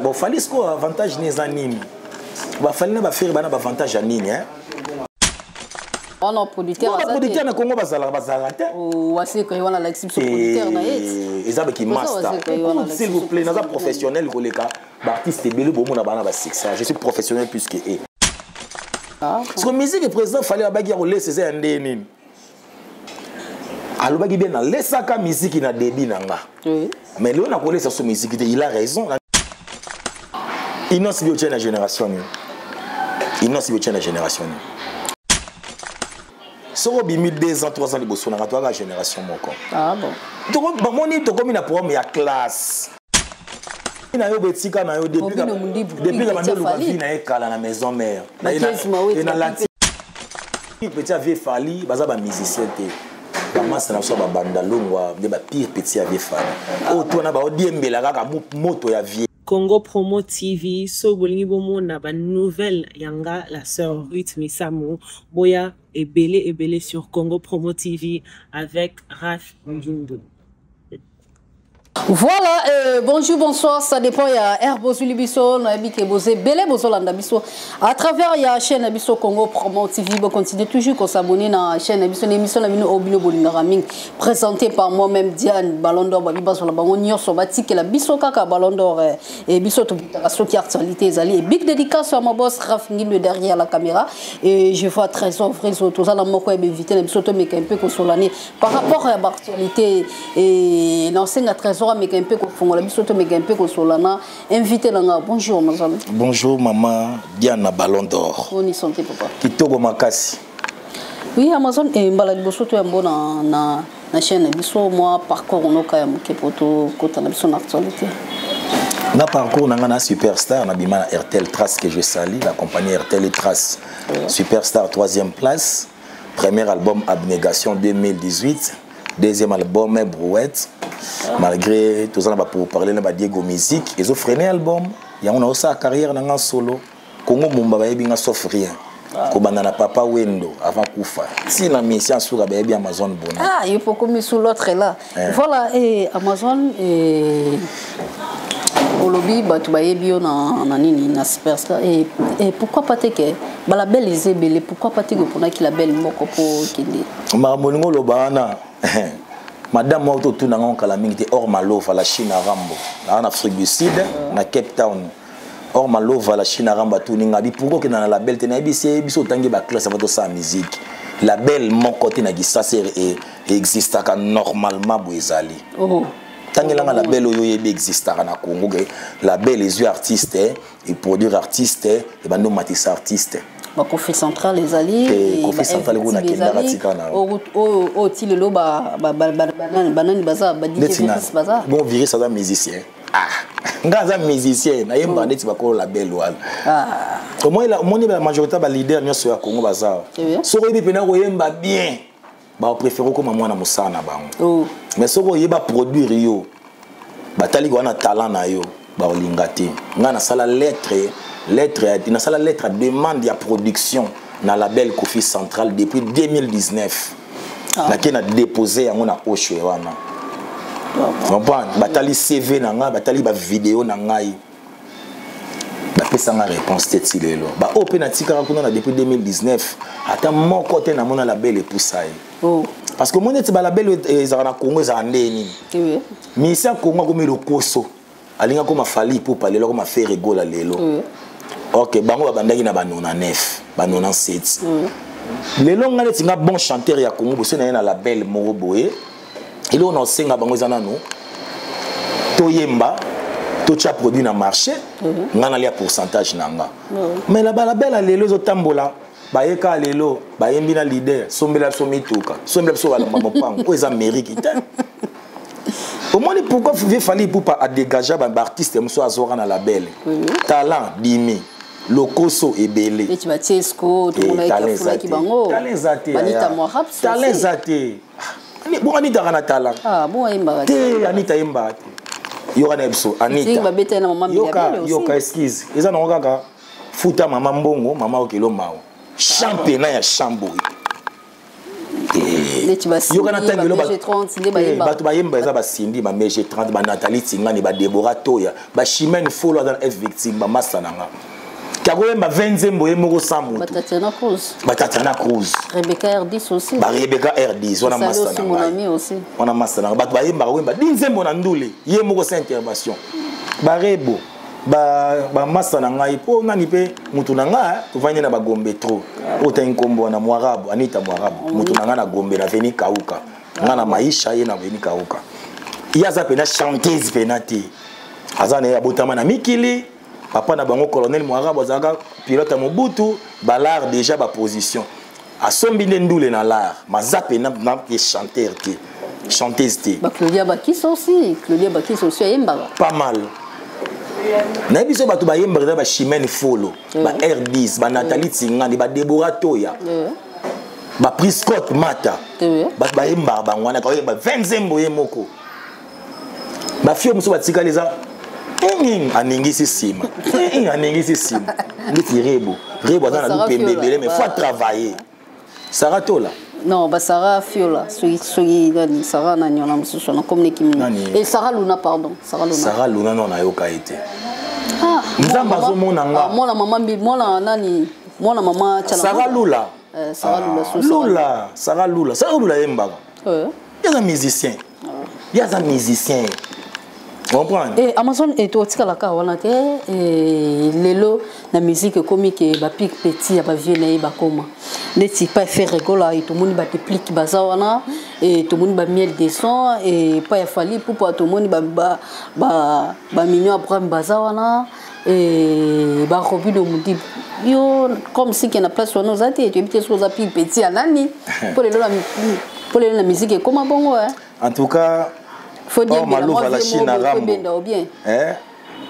bon fallait ce quoi avantage les animes va fallait ba faire bana avantage anini hein on a producteur na Congo bazala ou assez que on a l'exception producteur na et ça qui master s'il vous plaît naza professionnel koleka ba artiste belé bo mona bana ba succès je suis professionnel plus que eux parce que musique et président fallait ba giro laisser c'est ndeni alors ba bien na laisser ka musique na débit nanga mais là on a connaît sa musique il a raison il n'a si bien la génération il n'a si bien la génération so bimi 2 ans 3 ans de bosso na toi la génération moko ah bon donc ba moni to comme na programme ya classe na yo betika na yo depuis la bande lo vie na ekala na maison mère na na la petit avait fallu baza ba musicien te ba master na so ba banda longwa de ba pire petit avait fallu o to na ba odiembela kaka moto ya vie Congo Promo TV, so bolingi bomo na ba nouvelle yanga la sœur Ruth Misamu boya et belé sur Congo Promo TV avec Raph Njundu. Voilà, bonjour, bonsoir, ça dépend, il y a Herbosu Libiso, Nabi Kebose, Belé Bozo Landabiso. À travers la chaîne Nabiso Congo Promo TV, on continue toujours qu'on s'abonne à la chaîne Nabiso, l'émission Nabino Obino Bolingaraming, présentée par moi-même Diane Ballon d'Or, Babiba sur la Bango, Nyor Sobatik, et la Biso Kaka Ballon d'Or, et Biso Tobitaraso qui a actualité, et big dédicace à ma boss Raph Ngimbe derrière la caméra, et je vois Trésor Friso, tout ça, la Moko est invité, Nabiso Tomé un peu consolé par rapport à l'actualité, et l'enseigne à Trésor. Mais un peu qu'on un peu qu'on invité là. Bonjour maman. Bonjour maman Diana Ballon d'Or. On y santé papa. Kitoko makasi. Oui Amazon et balade bosso to bon na chaîne biso moi parcours on ka muke poto kota na biso na actualité. Na parcours na superstar na bima RTL Trace que je salue la compagnie RTL Trace. Superstar 3e place, premier album Abnégation 2018. Deuxième album Brouette. Malgré tout ça, pour parler de Diego Musique, ils ont freiné l'album. Il y a une carrière dans un solo. Congo Mumba il a souffert. Kobana papa Wendo avant Koufa. Si la mission sur la Amazon Bona. Ah, il faut qu'on mette sous l'autre là. Voilà, et Amazon et au lobby, tu vas bien na superstar. Et pourquoi pas te que la belle Isabelle, pourquoi pas te que pour qu'il la belle moko pour qu'il. Mamoningo lobana. Madame Mauto Tunangon Kalamingte Or Malova la Chine à Rambo. En Afrique du Sud, na Cape Town. Or Malova la Chine à Rambo Tuninga. Pourquoi que dans la label tenabi c'est biso tangi ba classe avant sa musique. La belle mon côté na gisa et existe normalement boezali. Oh. Tangi la label oyo yebe existe na Congo. La belle les yeux artistes et produire artistes et bando matisse artistes. Kofi Central les alliés Kofi Central les alliés au tilelo banani baza bon virer ça musicien ah ngaza musicien na yemba ndeti bakolo la belle wala ah au moins la majorité ba leader nyoso ya Congo baza soko yebi pena ko yemba bien ba préférer comme mwana musana bango mais soko yeba produire yo batali ko na talent na yo ba olingati ngana sala lettre il a la lettre demande de production dans la belle Kofi Central depuis 2019. Qui a déposé à mon approche. Batali CV nanga, batali ba vidéo nangai. Ba pesa nga réponse tête silelo. Ba open atika kuna depuis 2019. Ata mon côté na mon la belle epousaille. Parce que mon eti ba la belle ezana Congo za ndeni. Oui. Misa Congo comme le koso. Alinga comme fali pour parler comme faire rigolo lelo. Ok, bango bandaki na banona 9, banona 7. Les longs ngale tinga bon chanteur ya Congo, bosse na la belle Moroboé. Il on a senga bango zana no. Toyemba, to cha produit na marché, ngana lia pourcentage nanga. Mais la belle lelo zo tambola, ba yeka lelo, ba yembi na leader, sombela somituka, sombela so bala mamopango, o eza mérite ta. Au moins pourquoi il fallait pour pas dégager un artiste comme ça azora na la belle. Talent dimi. Lokoso et belé. Et tu vas Tesco, tout le monde a qui bango. Anita Mohab. Talent zate. Bon Anita rana talent. Ah bon Imba. Te Anita Imba. Yoka na biso Anita. Singa bete na maman Yoka excuse. Eza na ngaka futa maman mbongo, maman okelo mao. Championnat ya Chamboury. yokana tangelo bato bayemba eza basindi ba MG30 ba Nathalie Tingani ba Deborah Toya ba Chimène Folo dans F victime ba Masananga kakoyemba 20 zembo ye moko samutu Tatiana Cruz Rebecca R10 aussi Rebecca R10 wana Masananga wana Masananga bato bayemba koyemba 10 zembo na ndule ye moko sa intervention barebo ba masana ngai po nani pe mutu nanga tuvanye na bagombe trop ota inkombo na mwarabu Anita mwarabu mutu nanga na gombe na veni kauka ngana maisha ye na veni kauka yaza pena chanteuse penati azana ya botama na mikili papa na bango colonel mwarabu azaka pilote Mobutu balar déjà ba position asombi ndule na lar mazape na chanteur te chanteuse te ba Claudia Bakis aussi ayemba pas mal. Na biso bato ba yemba ba Chimène Folo ba R10 ba Nathalie Tingani ba Deborah Toya ba Priscott Mata ba yemba ba ngwana ka ba 20 zembo ye moko ba fio muso batika leza aningisi sima nditi rebo azana na pembebele mais faut travailler Sarah Tola non ba Sarah Fiola soki nani Sarah na nyona mususu na communique et Sarah Luna pardon Sarah Luna non na yoka été nzamba zo mona nga mona mama chala Sarah Lula Sarah Lula yembaka yaza musicien comprendre et Amazon et to tika la ka wana te lelo na musique comique ba pic petit ba vieux na ba koma neti pas faire rigola et tout monde ba déplique bazawana et tout monde ba miel de son et pas ya fali pour tout monde ba mignon après bazawana et ba robi de mudi yo comme si qu'il y a place sur nos até tu peux chose à pic petit à nani pour la musique comment bon en tout cas faut dire la Chine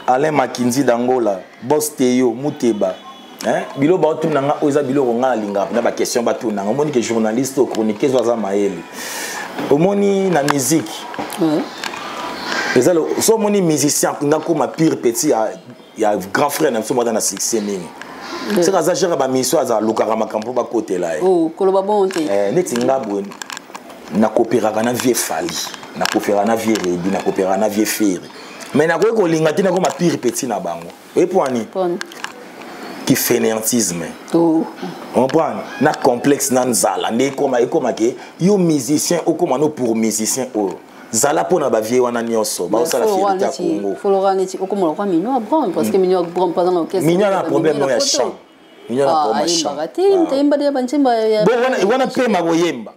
Alain Makinzi d'Angola Boss Théo Muteba bilo ba otu nanga oza bilo nga linga na ba question ba tu nanga omoni que journaliste ou chroniqueur za maele omoni na musique ezalo so moni musicien nga ko ma pire petit ya grand frère na so mo dans succès mingi c'est kaza gère ba mission za lukara makampo ba côté là koloba bonte neti ngabo na coopérer na vie fali na coopérer na vie rebi na coopérer na vie faire mais na ko linga tina ko ma pire petit na bango et poani qui fainéantisme on prend na complexe na nzala ne koma ke yo musicien o koma no pour musicien o zala pona ba vie wana nyonso ba osala fierté Congo Florenti o koma kwa mino apprendre parce que mino apprendre pas dans l'orchestre mino na problème no ya chant mino na problème chant temba de banchimba bon wana pema boyemba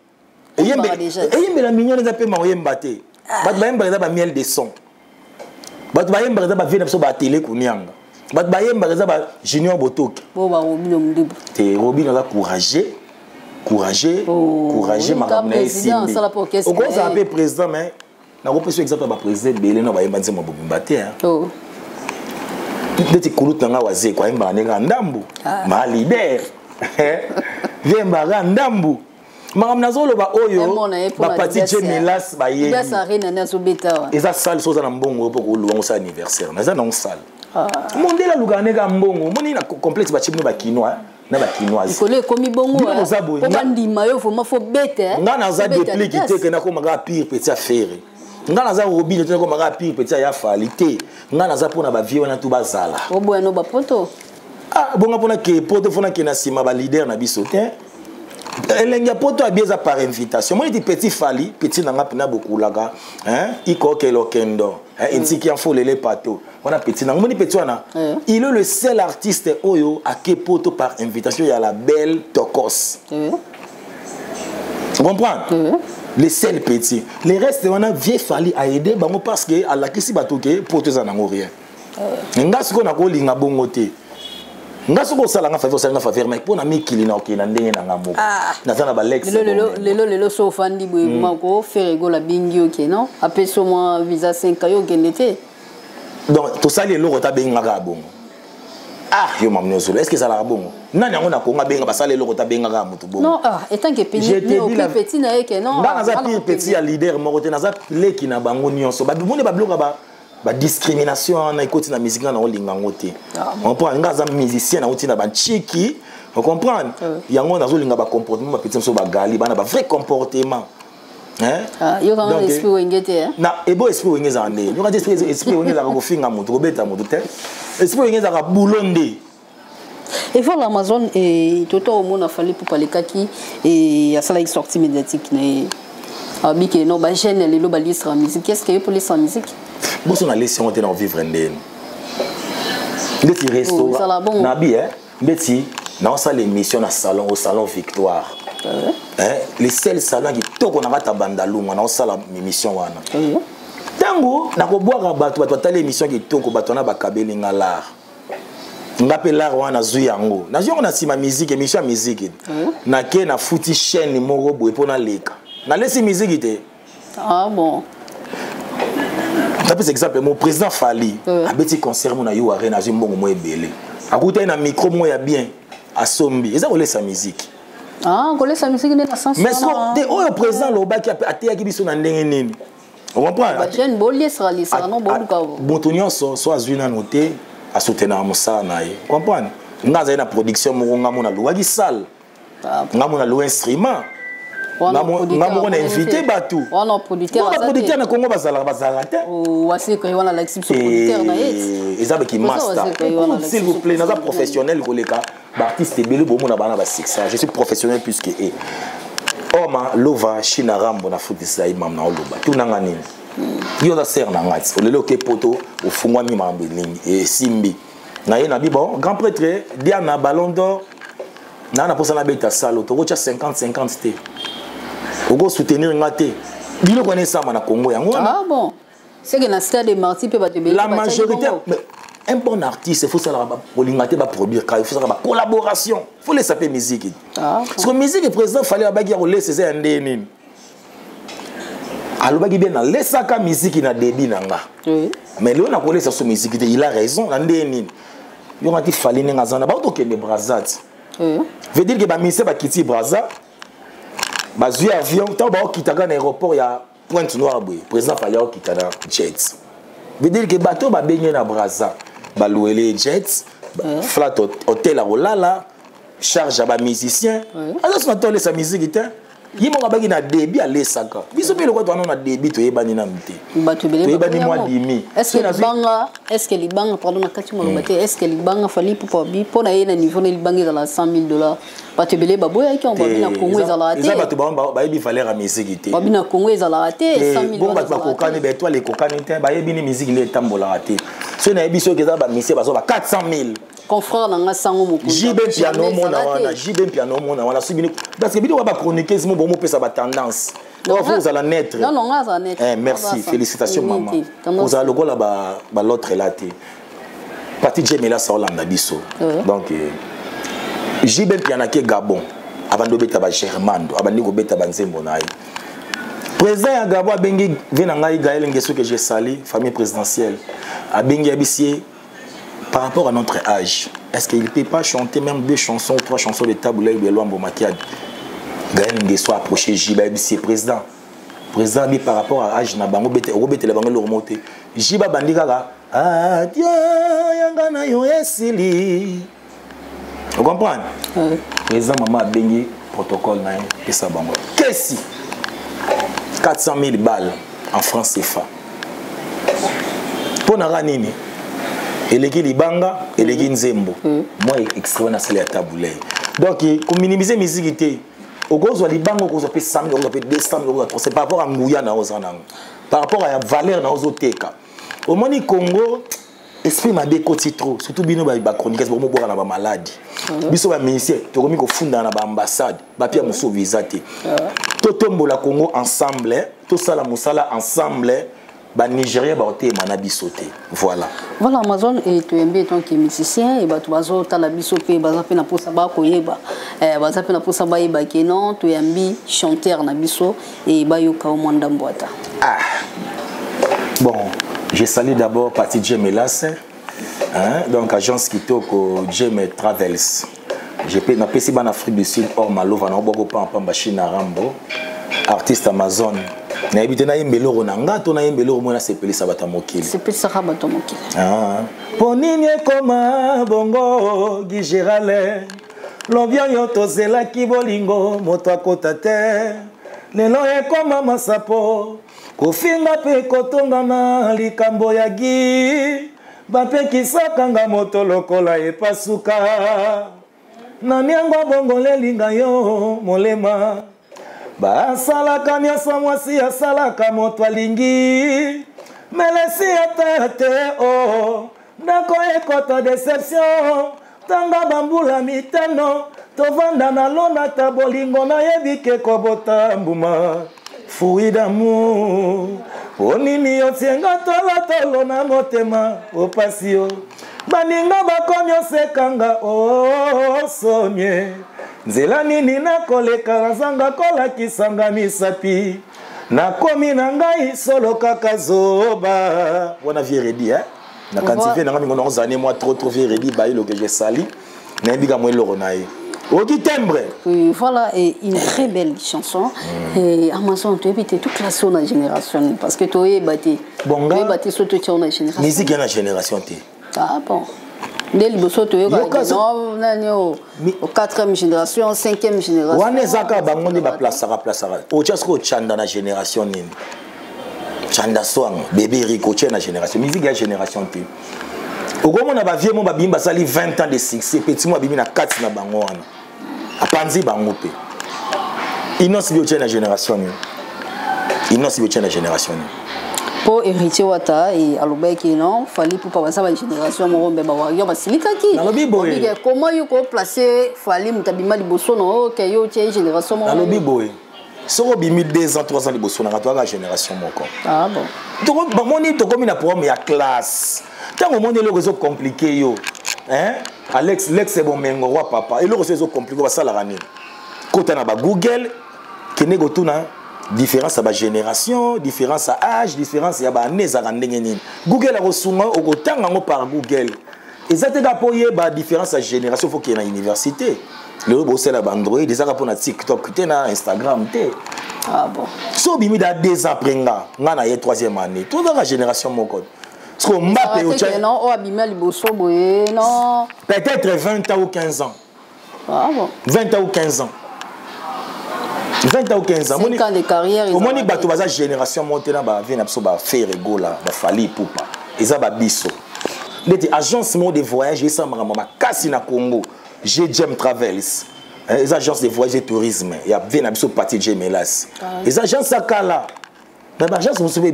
yembe la mignon za pema boyemba te bat ba yemba za ba miel de son bat ba yemba za ba vie na so ba télé kunyanga bat ba yemba za ba Junior Botoki bo ba Robino Mdibu te Robino za courageux makamna isimbi o ko za pe président mais na ko peso exemple ba président belé no ba yemba nzema bobimba te ndeti kuluta nga waze kwa yemba nenga ndambu ma leader yemba ga ndambu makamna zolo ba oyo ba parti Jemilas ba ye ça rena na so beta eza salle soza na mbongo po ko luwa sa anniversaire na za na salle mondela lugane ka mbongo moni na complexe ba chimno ba kinois na ba kinoise ikole komi bongo ko bandima yo faut bete ngana za déplique te ke na ko maga pire petit affaire ngana za robine te ko maga pire petit ya falite ngana za pona ba vie wana tu bazala obwana ba poto bonga pona ke poto fona ke na sima ba leader na biso te elenga poto abieza par invitation moi dit petit fali petit nanga pena beaucoup laga iko kelo kendo intiki en folele pato on a petit nanga moni petit wana il est le seul artiste oyo a ke poto par invitation il y a la belle Tokos tu comprends les seul petit les restes on a vieux fali a aider bango parce que à la kisi batoke poto za nango rien ngasi ko na ko linga bongo te ngaso sala nga faveur mais pona mikili na okina ndenge na ngamo na tana ba lex lelo so fandi boy mako ferego la bingi ok non apeso moi visa 5 yo genete donc to sali lelo ta benga ka bongo yo mamno solo est-ce que ça la bongo nani yango na konga benga ba sali lelo ta benga ka mutu bongo non etant que petit na yeke non na za petit ya leader moko te na za leki na bango nyonso ba bone ba bloka ba discrimination na ikoti na musique na olinga ngote on prend ngaza musicien na otina ba chiki on comprend yango na zolinga ba comportement ba petit so ba gali bana ba vrai comportement hein yo quand esprit wengete na ebo esprit wengeza ande yo ka esprit wengeza ka kofinga mutu ko beta mutu te esprit wengeza ka bulonde. Et voilà Amazon et toto au monde a fallu pour parler kaki et ya sala sortie médiatique né abi que no ba chaîne les lo ba listra musique qu'est-ce que pour listra musique bon son aller si on était dans vivre ndene ndeti resto na bi ndeti na on sala émission na salon au salon Victoire les seuls salons qui toko na bata bandalunga na on sala émission wana tango na ko boire bato tala émission qui toko bato na ba kabeli ngala ngape la wana zuyango na jongo na sima musique émission musique na ke na futi chaîne moko boye pona leka na laisser musique te bon par exemple mon président Fali a beti concert mon na yo arena na mbongo mo ebele akuta na micro mo ya bien a sombi eza ko laisser musique ko laisser musique na sens mais te o président lobaki ateya ki biso na ndenge nini on comprend ba jeune bolie sera lisa non boluka bon tonyon so azwina noté à soutenir Moussa naï comprendre ngaza na production moronga mona louaki salle ngamona louer instrument ngamona invité batou on producteur na Congo bazala te wasi ko wana l'exception producteur na yet ezaba ki master s'il vous plaît naza professionnel koleka ba artiste bele bomona bana ba succès je suis professionnel plus que eux Oma lova China Rambo na footisa imam na oloba tunanga nini yo da ser na ngati olelo ke poto ofungwa mi mambo lingi e simbi na ye na bi bon grand prêtre Diana Ballon d'Or na posa na beta salo to kocha 50-50 te ogo soutenir ngate bilo connaissa na Congo yango bon c'est que na stade marti pe ba te la majorité un bon artiste il faut ça polingate ba produire il faut ça ba collaboration il faut laisser la musique parce que musique est présent fallait ba ki laisser c'est ndeni alors ba ki bien na laisser ka musique na débit nanga mais lui on a collé sur musique il a raison na ndeni yo ngati fallait nga zana ba to kende Brazat veut dire que ba mise ba kiti Braza ba zui avion to ba okitaka na aéroport ya Pointe Noire boy président fallait okitana jet veut dire que bateau ba benye na Braza ba louer jet flat hôtel à Olala charge à ba musicien alors ce matin sa musique était yimo ka baki na débit à lesaka biso pe le ko to na débit to yebani na mté bato bele yebani moi dimi est-ce que les banques pardon na kati mo baté est-ce que les banques fali pour bi pour na yena niveau na banque za la $100,000 bato bele baboya ki on ba na Congo za la té ça bato ba yebi valeur à musique té ba na Congo za la té $100,000 bon bato ba kokani be toi les kokani té ba yebi ni musique le tambola té so na yebi so ke za ba mise ba so ba $400,000 confrère na sango moko jibe piano mona wana jibe piano mona wana subini parce que bido ba chroniquer mo bon mo pesa ba tendance vous allez naître non ça naître merci félicitations maman vous allez lokola ba l'autre là té parti Jemela sa Hollande biso donc jibe piano ke Gabon abando beta ba Germando abandi ko beta ba nzembo nayi président ya Gabon abengi vena ngai Gaël Ngeso que j'ai sali famille présidentielle abengi abisie par rapport à notre âge, est-ce qu'il ne peut pas chanter même 2 chansons ou 3 chansons de Taboulaï ou de Luambo Makiad? Gaël Ngeso approché Jiba c'est président. Président dit par rapport à l'âge, Robert le Bango le remonté. Jiba Bandikara, adieu, Yangana Yoesili. Vous comprenez? Président Maman Bengi, protocole Naïm, et ça Bango. Qu'est-ce que 400,000 balles en francs CFA. Pour Naranini. Eleki libanga eleki nzembo moi extrait na sala ya Taboulaï donc pour minimiser musique okozwa libanga okozwa pe 100,000 okozwa pe 200,000 okozwa c'est par rapport à nguya na ozana par rapport à valeur na ozoteka au moni Congo esprit mabe koti trop surtout bino ba chroniqueurs bomo boka na ba maladie biso ba ministère to komi ko funda na ba ambassade ba pia muso visa te to tombola Congo ensemble to sala musala ensemble ba Nigeria ba oté manabisoté voilà Amazon et tu aimes tant que musicien et ba tu bazo tala bisope baza pe na posa ba koyeba baza pe na posa ba yeba ke non tu aimes chanteur na biso et ba yoka o mwanda mbwata bon je salue d'abord partie Jemelas donc agence Kitoko Jeme Travels je peux na pesi ba na Afrique du Sud or malova na boko pa pamba China Rambo artiste Amazon na ebité na yembelo ronanga to na yembelo mona sepelisa batamokili sepelisa batamokili ponini koma bongo Gérald l'ambiance yo tozela ki bolingo moto akota te lelo ekoma masapo kofinga pe kotongana likambo ya gi bapekisaka nga moto lokola epasuka nani yango bongolelinga yo molema basalaka nyonso mwasi asalaka moto alingi melesi ata te o ndako ekota deception tanga bambula mitano tovanda na lona ta bolingo nayebi ke kobota mbuma fruit d'amour onini otienga tolotolo na motema opasi yo baninga bakomi osekanga osomie nzela nini nakoleka nazanga kolakisanga misapi nakomi na ngai solo kaka zoba wana vieredi na kantife nanga mingo na zane moi trop vieredi bailo que j'ai sali na mbika moi loro nae Odi timbre. Oui, voilà, et une très belle chanson. Et Amazon, tu es toute classe dans la génération. Parce que tu es battu. Bon, tu es battu sur toute la génération. Musique dans la génération. Ah bon. Dès le bosso, tu es battu. Non, 4e génération, 5e génération. On est zaka bangondi ba place ça. O chasko chanda na génération nini. Chanda swang, bébé Rico na génération. Musique la génération T. Au moment na ba vieux mon ba bimba sali 20 ans de succès, petit moi bimi na 4 na bango wana. Apanzi bango pe. Inos bi na génération ni. Inos bi na génération ni. Pour héritier wata et aloba ki non, fallait pour pas ça ba génération mo rombe ba wa yo ba silika ki. Comment yo ko placer fallait mutabima liboso no ke yo tie génération mo. Alobi boy. Soko bimi 2 ans 3 ans liboso na toi la génération moko. Ah bon. Donc ba moni to comme na problème ya classe. Tant au monde le réseau compliqué yo. Hein? Alex c'est bon mengo wa papa. Et le réseau compliqué va ça la rani. Quand on a ba Google qui nego tuna différence à ba génération, différence à âge, différence ya ba année za randengeni. Google a reçunga au kotanga ngo par Google. Et ça te gapoye ba différence à génération faut qu'il y ait na université. Le bossé la Android, des ara pour na TikTok, té na Instagram té. Ah bon. So bimi da 2 ans après nga na ye 3e année. Toute la génération mon code. Parce que Mbappé non, oh abima liboso boye non. Peut-être 20 ans ou 15 ans. Ah bon. 20 ans ou 15 ans. 20 ans ou 15 ans. 5 ans de carrière. Au moins ni bato baza génération monter na ba vient absolument ba faire gola, ba fali poupa. Eza ba biso. Les agences de voyage et ça mama kasi na Congo. GGM Travels. Les agences de voyage et tourisme, il y a bien absolument partie Gemelas. Les agences akala. Mais l'agence, vous savez,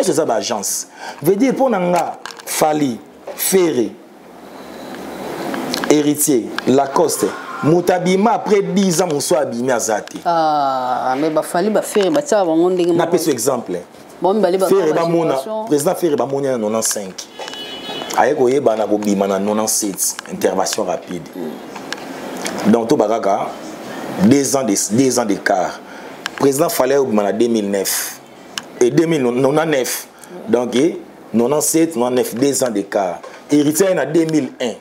c'est ça l'agence. Veut dire, pour Nanga, Fali, Ferré, Héritier, Lacoste, Moutabima, après 10 ans, on soit abîmé à Zati. Ah, mais Fali, Ferré, ça va, on a un exemple. Ferré, président Ferré, il y a 95. Aïe, il y a 97. Intervention rapide. Donc, tout bagaga, 2 ans d'écart. Président Fallait en 2009. Et 2009. Donc, 97, 99, 2 ans d'écart. Héritier en 2001.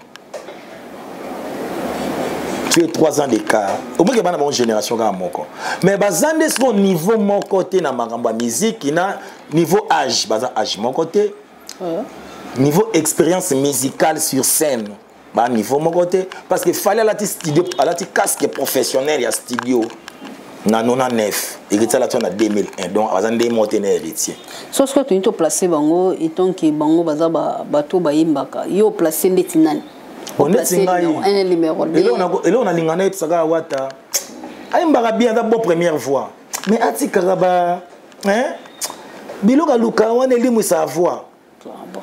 Tu es 3 ans d'écart. Au moins, il y a une génération qui a moko. Mais au niveau mon côté, dans ma musique, il y a niveau âge. Âge mon côté. Niveau expérience musicale sur scène. Niveau mon côté. Parce qu'il fallait la casque professionnel, il y a studio. Na 99 héritier là tu en 2001 donc avant de monter na héritier so ce que tu as placé bango et donc que bango baza bato bayimbaka yo placé ndetinani on est singa un numéro et là on a lingana et saka wata ayimbaka bien da bonne première voix mais atikaka ba hein biloka luka wana elimu sa voix bon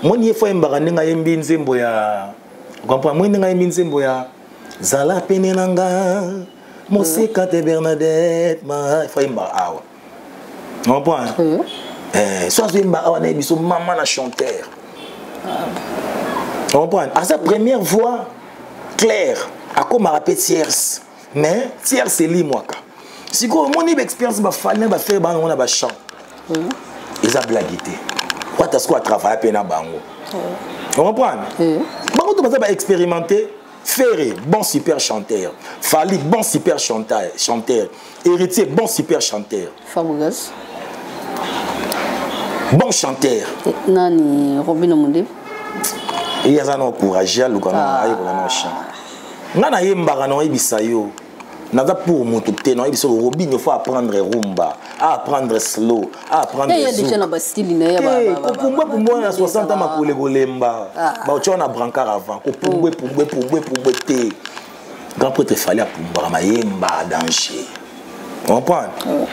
moni efo imbaka ninga yembi nzembo ya comprends moi ninga yembi nzembo ya zala penenanga Mosika te Bernadette, il faut imba awa. Tu comprends? Soit imba awa na biso maman na chanteur. Tu comprends? À sa première voix claire, à quoi m'a rappelé Tierce. Mais Tierce c'est lui moi ka. Si quoi mon expérience ba fallait ba faire bango na ba chant. Ils a blaguité. Quoi t'as quoi travailler pe na bango. Tu comprends? Bango to ba expérimenter. Ferré, bon super chanteur. Fali, bon super chanteur. Héritier, bon super chanteur. Fabregas. Bon chanteur. Nani, Robin Omundi. Il y a un encouragé à l'ouganais, à l'ouganais chant. Nana yembara no ibisayo. Naza pour mototé non, il faut Robin, il faut apprendre rumba, apprendre slow, apprendre il y a déjà na style na ya ba. Pour moi na 60 ans ma kolemba. Ba tu on a brancard avant, pour té. Grand prêtre fallait pour mayemba danger. On comprend?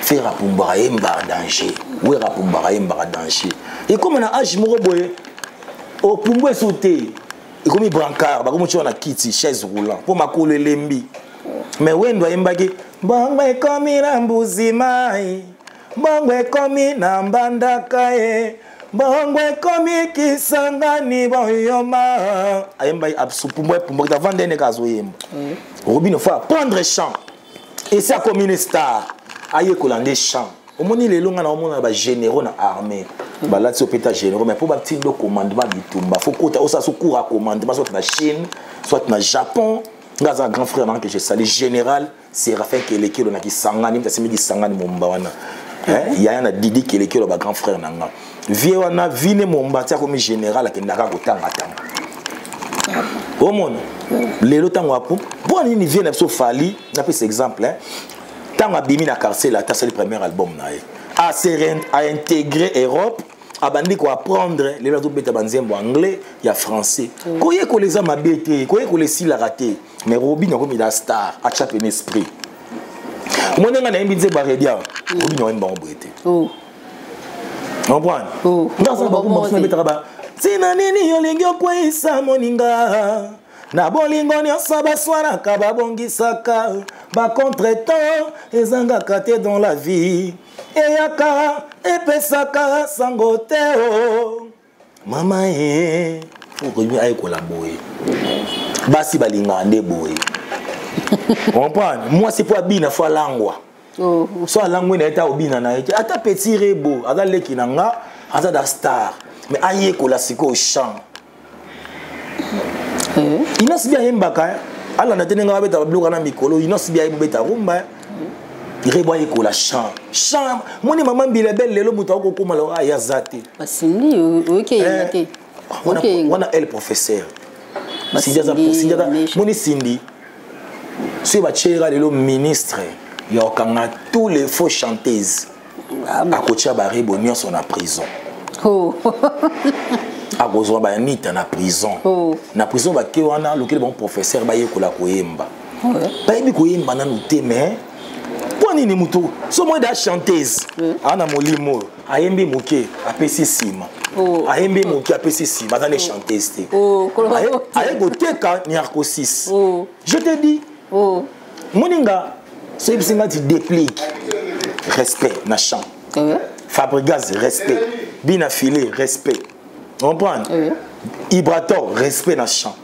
Faire pour mayemba danger. Oui, pour mayemba danger. Et comme on a âge moko boye, au pour sauter. Et comme brancard, ba comme tu on a kiti chaise roulant pour ma kolembi. Mais wendo yembaki bangwe komi na mbuzi mai bangwe komi na mbandaka e bangwe komi kisangani boyoma ayemba absupumwe pour ta vendre ne kazo yemba Robin faut apprendre chant et ça comme une star aye kolande chant au moni le longa na omona ba généraux na armée ba là so peta généraux mais pour ba petit do commandement bitumba faut kota osa so cours commandement soit na Chine soit na Japon. Un grand frère que je salue, général, c'est Raphaël Keleke, qui sangani, qui sangani Mombawana. Il y a un Didi Keleke, le grand frère Nanga. Vieux wana vine Mombatia comme général qui n'a pas autant attendre. Au monde, les lots tant wapou. Bon, il vient de Fali, n'a pas cet exemple. Tant abimi na carcel, c'est le premier album nae. À intégrer Europe. Abandi ko apprendre les autres bêtes banzembo anglais il y a français koye ko les ama bêté koye ko les si la raté mais Robin comme il a star a chaque un esprit mon nga na imbi nzeba redia Robin yomba mbwete on comprend ndaza ba kuma funa bêta ba sina nini yolingi okwisa moninga na bolingo nyonso baswanaka babongisaka ba contretemps ezanga kate dans la vie eyaka epesaka sangote o mama e okomi aye collaborer basi balinga nde boye comprendre moi c'est pour abina faut langwa so langwa na eta obina na ete ata petit rebo ata leki nanga ata da star mais aye kola siko au chant inos bien yembaka ala na tenenga beta bloka na mikolo inos bien beta rumba Ireboye la chant. Chant. Mon maman bilebel lelo mutako koma lo aya zate. Basindi OK. On a elle professeur. Sindiaza moni sindi. Si ba chera lelo ministre, il y a tous les faux chanteuses. À côté ba rebo ni son en prison. Oh. A besoin ba nita na prison. Oh. Na prison ba ke wana lokel bon professeur ba yekola koyemba. Ba yebi koyemba na nuté mais Poni ni mutu, so moi da chanteuse. Ana molimo, ayembe moke, apesi sima. Ayembe moke apesi sima, dans les chanteuses. Aye goteka ni arco 6. Je te dis. Moninga, so ibsinga ti déplique. Respect na chant. Fabregas respect. Bina filé respect. On comprend? Ibrator respect na chant.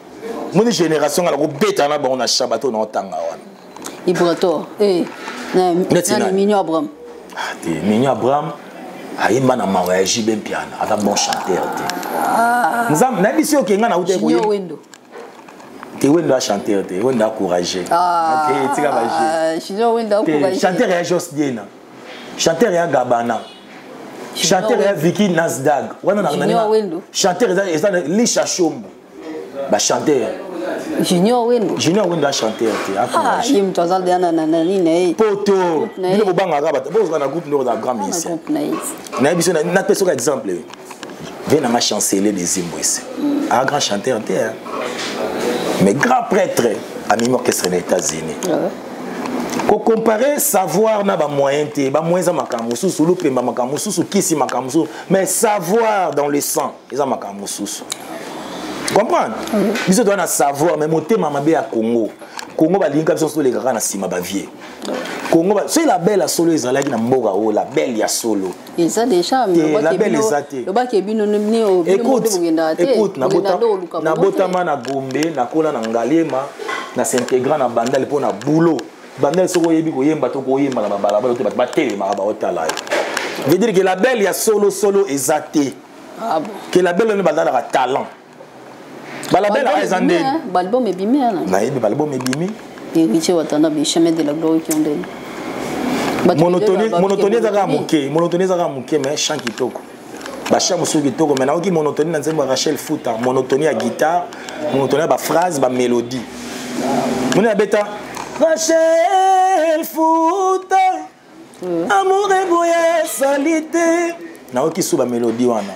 Mon génération ala ko beta na ba on a chabato na tanga wana. Ibrator Mignon Abraham. Mignon Abraham, Aïma na voyagé bien piano, un bon chanteur. Nous avons dit que nous avons Junior Wendo. Tu es un chanteur, tu es un encouragé. Junior Wendo encouragé. Chanteur est Jos Diena. Chanteur est Gabana. Chanteur est Vicky Nasdag. Junior Wendo. Chanteur est Lisha Chombo. Chanteur. Junior Wendo. Junior Wendo a chanté. Ah, il me toise de nanani. Poto. Il faut banga rabat. Bon, on a groupe nous dans grand musicien. Na biso na personne exemple. Vient na chanceler des Zimbabwe. Un grand chanteur terre. Mais grand prêtre à mi orchestre des États-Unis. Ko comparer savoir na ba moyen te, ba moyen za makamusu sulu pemba makamusu su kisi makamusu, mais savoir dans le sang, ils ont makamusu. Comprendre? Biso doit na savoir mais monter mama be à Congo. Congo ba linka biso so les gars na sima ba vie. Congo ba c'est la belle solo ezalaki na mboka o la belle ya solo. Et ça déjà la belle ezate. Le ba ke bino ni o écoute na botama na Gombe na kola na Ngaliema na s'intégrer na bandal pour na boulot. Bandal soko yebi ko yemba to ko yemba na babala ba to ba télé ma ba otala. Veut dire que la belle ya solo ezate. Ah bon. Que la belle ne ba na talent. Balabel a raison. Balbom est bimé. Naïb balbom est bimé. Héritier Watana bi chemin de la gloire qui ont donné. Monotonie zaka muke mais chant kitoko. Ba chant musu kitoko mais na oki monotonie na nzembo Rachel Futa, monotonie à guitare, monotonie ba phrase, ba mélodie. Mona beta Rachel belle foot amour eboye salite naoki suba mélodie wana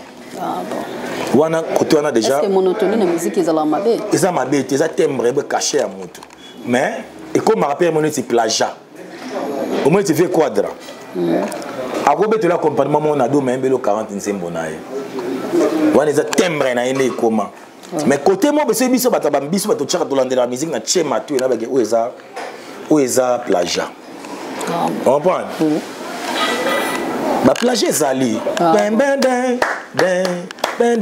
wana côté wana déjà est-ce que monotonie na musique ezala mabe eza mabe te eza timbre ebe caché ya moto mais et comme ma rappelle mon petit plagiat au moins tu fais quadra akobetela accompagnement mon ado mais mbelo 40 nzembo na ye wana eza timbre na ene comment mais côté moi beso biso bata bambiso bato tchaka tolandela la musique na chema tu na bake o eza plagiat on comprend ba plagiat ezali ben ben ben ben ben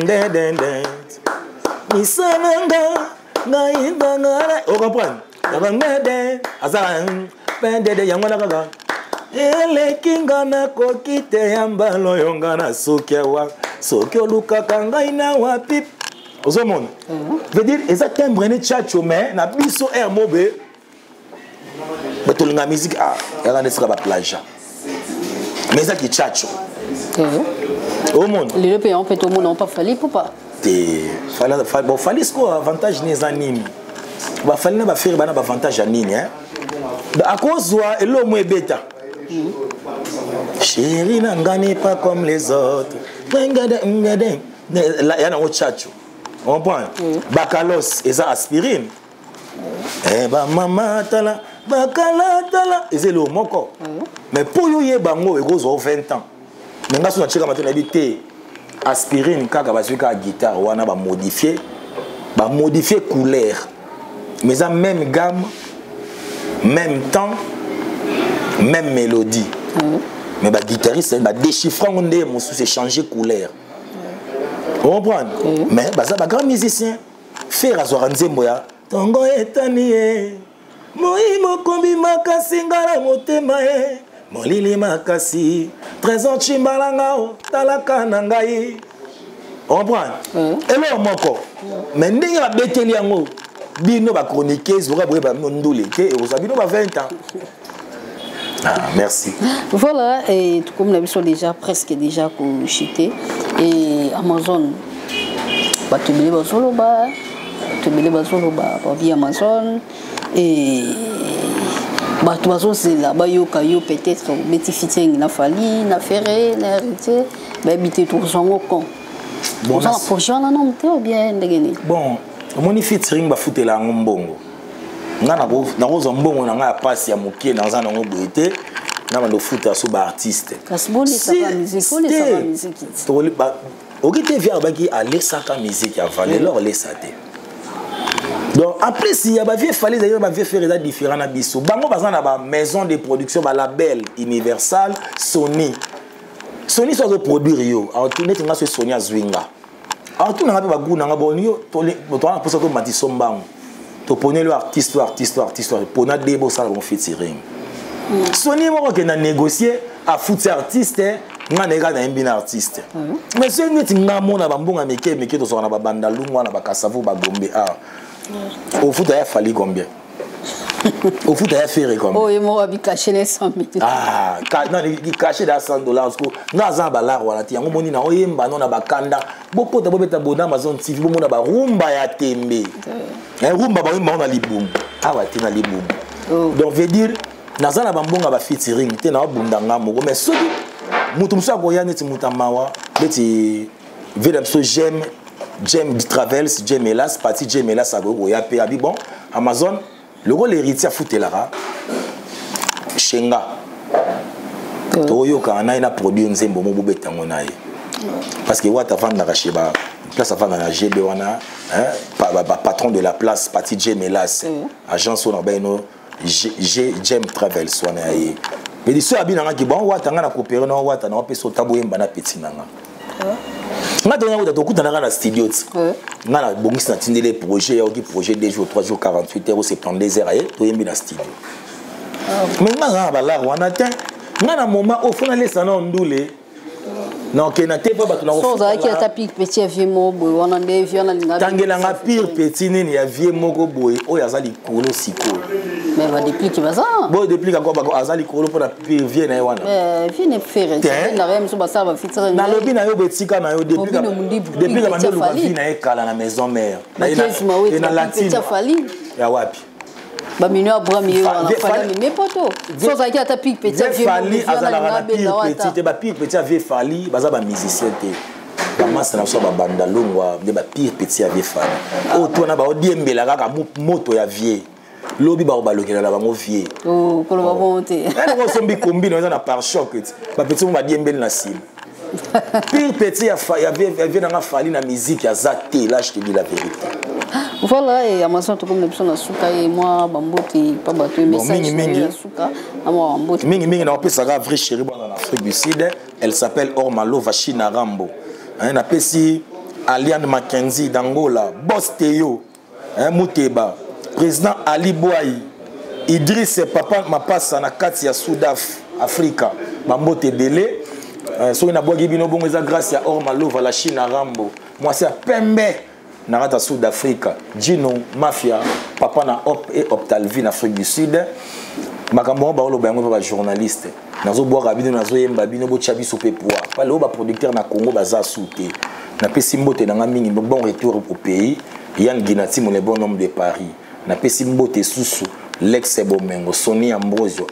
ben ben misananga ngai bangara on comprend ben ben azala ben de yango na kaka ele kinga na kokite yambalo yonga na sokiawa sokio lukaka ngai na wapi ozomona veut dire exactement brene chacho mais na biso air mobe batolinga musique yanga nesika ba plagiat mais ça qui chacho au monde les pays en fait au monde n'ont pas fallu pour pas bon fallait ce quoi avantage les animes ba fallait na ba faire bana ba avantage anini hein à cause wa elo mo beta chérie nanga n'est pas comme les autres ngade là yana o chacho on prend bacalos et ça aspirine ba mama tala bakala tala et le moko mais pour yo yebango e gozo 20 ans nga so na cheka matin habité aspirine kaka ba suka guitare wana ba modifier couleur mais ça même gamme même temps même mélodie mais ba guitariste ba déchiffrant on est mon sous changer couleur on comprend mais ba ça ba grand musicien faire azora nzembo ya tongo etani e moi mokombi makasi ngara motema e molili makasi trésor chimbalanga o talaka na ngai on comprend elo moko mais ndenge ba beteli yango bino ba chroniqueuse bora boye ba ndule ke e osabino ba 20 ans. Merci. Voilà, et comme nous avons déjà presque déjà chuté et Amazon tu me dis Amazon et tu vas c'est là-bas yo peut-être petit fitting na fali na ferré na hérité mais habiter tout son con bon ça prochain là non ou bien ndegeni bon mon featuring ba futela ngombongo ngana ko na ko mbongo na nga passe ya mokie na za na ngo boete na bando futa so ba artiste kasboni ça va musique on ça va musique to li ba okite via ba ki aller ça ka musique ya valer leur laisser donc après si ya ba vie fallait d'ailleurs ba vie faire des différents na biso bango bazana na ba maison de production ba label Universal Sony so reproduire yo alors tout net nga so Sony azwinga alors tout na ba guna nga bon yo to na posa ko mati sombango to pone le artiste pona debo ça bon featuring Sony mo ko na négocier a foutre artiste nga nega na mbina artiste mais c'est net nga mona ba mbonga meke to so na ba banda lungwa na ba kasavu ba gombe au foot a fallu combien au foot a fait combien oh et moi abi caché les 100 000 non il caché dans $100 ko na za balar wala ti yango moni na oyemba non na bakanda boko ta bobeta bona Amazon TV bo mona ba rumba ya tembe rumba ba oyemba na libum wa ti na libum donc veut dire na za na bambonga ba featuring te na bunda ngamo mais soki mutu musa ko ya neti mutamawa beti vedam so Jem Travels, Jem Elas, parti Jem Elas à Gogo, ya pe abi bon Amazon, le rôle héritier à Foutelara, Shenga. Toyo kana ina produit nzembo mo bobeta ngona ye. Parce que wata vendre na Sheba, place avant na GB wana, patron de la place, parti Jem Elas, agence on beno Jem Travels wana ye. Mais dis ça abi na ki bon wata ngana coopérer na wata na pe so tabo yemba na petit nanga. On a donné à la studio. On a tindé les projets, il y a un projet 2 jours, 3 jours, 48 heures, 72 heures, tout est mis dans la studio. Mais on a atteint, on a un moment où on a laissé un ondoulé. Non, qui n'a pas battu la chose. Qui a tapé petit vieux mot, on a des vieux, on a un pire petit, il y a vieux mot, il y a des colo siko. Mais va depuis qui va ça? Bon, depuis quand on a azali colo pour la pire vieux na wana. Vieux ne fait rien. Na même sur ça va fitrer. Na lobi na yo betika na yo depuis la mandelo luka vie na ekala na maison mère. Na la petite fali. Ya wapi? Bamino Abrami mais poto. So ça qui a tapé petit vieux. Fali azala petit ba pire petit avait Fali baza ba musicien té. Ba master na so ba banda longwa de ba pire petit avait Fali. O to na ba odiembela kaka moto ya vie. Lobi ba obalokela la bango vie. Oh ko ba monter. On sombi combine on a par choc. Ba petit mo ba diembela na sim. Pire petit y avait dans la Fali na musique ya zaté là je te dis la vérité. Voilà, et à ma soeur, comme les personnes à Souka et moi, Bambote, pas battu, message à Souka, à moi, Bambote. Mingi, on peut savoir vrai chérie en Afrique du Sud. Elle s'appelle Ormalo Vachina Rambo. On appelle si Aliane Mackenzie d'Angola, Boss Théo, Mouteba, président Ali Bouaï, Idriss Papa Mapassa na Katia Soudaf, Africa, Bambote Belé. So ina bogi bino bongo eza grâce à Ormalo Vachina Rambo. Moi c'est Pembe. Narata Sud Africa, Gino, Mafia, Papa na Op et Optalvi en Afrique du Sud. Makambo ba olo bango ba journaliste. Nazo boire abino nazo yemba bino bo chabi sope poa. Pas le ba producteur na Congo baza souté. Na pesi mbote na mingi bon retour au pays. Yann Ginati mon le bon homme de Paris. Na pesi mbote susu l'ex Bomengo Sony Ambrosio,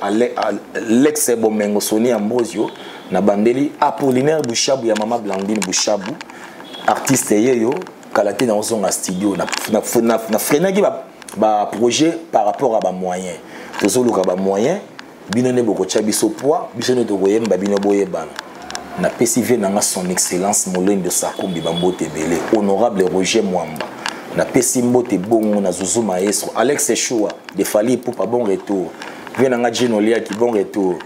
l'ex Bomengo Sony Ambrosio na bandeli Apollinaire Bouchabou ya Mama Blandine Bouchabou. Artiste yeyo Kalaté dans un studio, na freiné ba projet par rapport à ba moyen. Tozo luka ba moyen, bino ne boko chabiso poids, biso to boyemba bino boyebana. Na PCV na son excellence Molène de Sakumbi Bambote Belé, honorable Roger Mwamba. Na pesi mbote bongo na Zouzou Maestro, Alex Echoua, de Fali pour pas bon retour. Vient na Gino Lia qui bon retour.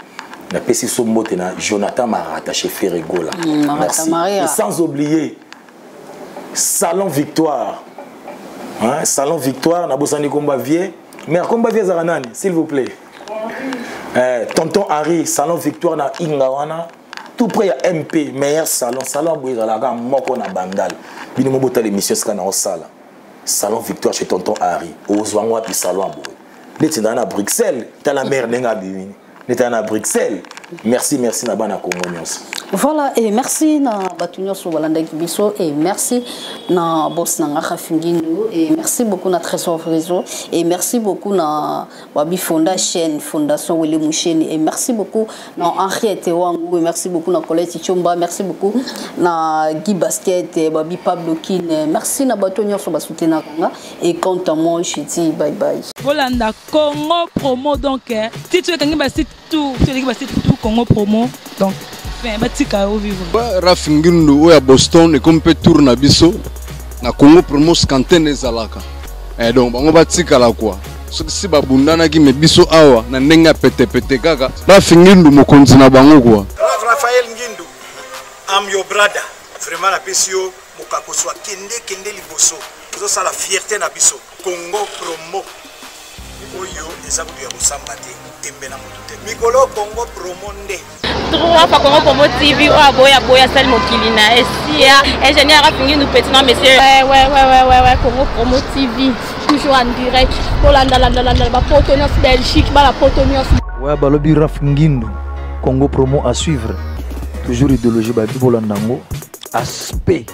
Na pesi so mbote na Jonathan Marata chez Ferregola. Merci. Et sans oublier Salon Victoire. Hein? Salon Victoire, Nabosani Combavier. Mais Combavier Zaranani, s'il vous plaît. Tonton Harry, Salon Victoire na Ingawana. Tout près il y a MP, meilleur salon. Salon Bouizalaga, Moko na Bandal. Bino Mobota l'émission Skana au Sala. Salon Victoire chez Tonton Harry. Ozwangwa puis Salon Aboué. L'été dans Bruxelles, t'as la mère n'enga bimini. L'été dans Bruxelles. Merci, merci Nabana Congo. Voilà, et merci na Batunyo Sobalanda Kibiso, et merci na Boss Nanga Fingindo, et merci beaucoup na Trésor Réseau, et merci beaucoup na Wabi Fonda chaîne, Fondation Willy Mouchen, et merci beaucoup na Henriette Wangou, et merci beaucoup na Colette Chomba, merci beaucoup na Guy Basket, et Babi Pablo Kin, merci na Batunyo Sobasutena Konga, et quant à moi, je dis bye bye. Voilà, na Congo promo donc, si tu es quelqu'un qui tout, tu es quelqu'un qui tout Congo promo donc. Rafingindo oya Boston et comme peut tourner biso na Congo promo scanten ezalaka et donc bango batika la quoi si babundana ki me biso awa na ndenga pete kaka Rafingindo mokonzi na bango quoi. Raphaël Ngindu, I'm your brother. Vraiment la pesio mokako soit kende liboso. Zo ça la fierté na biso Congo promo. Oyo ezabu ya busamba te tembe na mutute. Mikolo Congo promo nde. Trois fois Congo Promo TV, boya Sal Mokilina, SIA, ingénieur Rafingindo nous petit non monsieur. Ouais, Congo Promo TV, toujours en direct. Hollande, la Potonios Belgique, la Potonios. Ouais, balobi Rafingindo, Congo Promo à suivre. Toujours idéologie, Bibolandango. Aspect,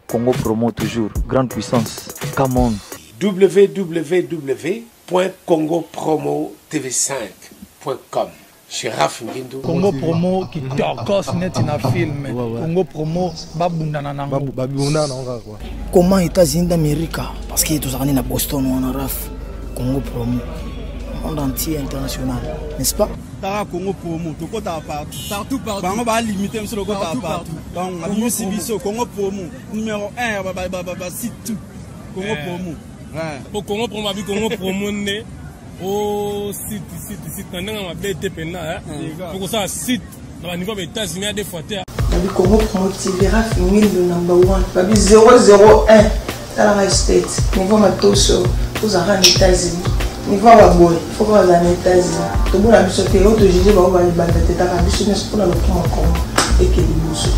Congo Promo toujours, grande puissance. Come on. www.congopromotv5.com. Chez Rafingindo. Congo Promo qui torcos net na film. Congo Promo babundana nango. Babundana nango quoi. Comment États-Unis d'Amérique parce que tous en Boston on a Raf Congo Promo. Monde entier international, n'est-ce pas? Tara Congo Promo, tout côté partout. Bango ba limiter monsieur le côté partout. Donc on a Biso Congo Promo numéro 1 site tout. Congo Promo. Ouais. Pour Congo Promo abi Congo Promo né. Oh, site, on a appelé TPNA, pour ça, site, dans le niveau des États-Unis, des fois, Babi Congo Promo TV, Rafingindo number 1, Babi 001, dans la States, niveau Matoso, vous avez les États-Unis, niveau Waboy, il faut que vous ayez les États-Unis. Tout le monde a vu ce que vous avez dit, vous avez dit, vous avez dit, vous avez dit, vous avez dit, vous avez dit, vous avez dit,